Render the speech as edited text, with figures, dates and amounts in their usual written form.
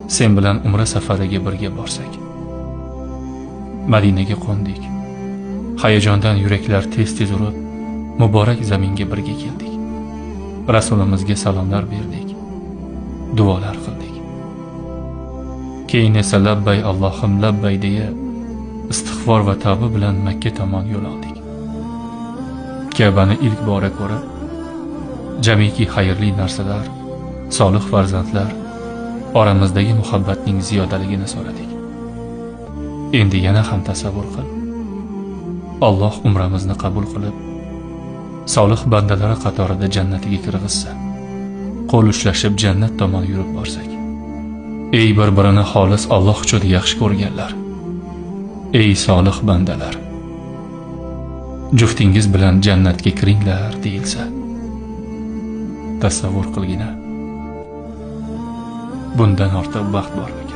sen bilan umra safariga birga borsak. Madinaga qo'ndik. Hayajondan yuraklar tez-tez urib, muborak zaminga birga keldik. Rasulimizga salomlar berdik, duolar qildik. Keyin esa labbay Allohim labbay deya istig'for va tavba bilan Makka tomon yo'l oldik. Ka'bani ilk bora ko'rib, jamiki xayrli narsalar, solih farzandlar, oramizdagi muhabbatning ziyodaligini so'radik. Endi yana ham tasavvur qil. Alloh umramizni qabul qilib, solih bandalari qatorida jannatiga kirgizsa, qo'l ushlashib jannat tomon yurib borsak. Ey bir-birini xolis Alloh uchun yaxshi ko'rganlar, ey solih bandalar, juftingiz bilan jannatga kiringlar deyilsa, tasavvur qilgina. Bundan ortiq baxt bormi?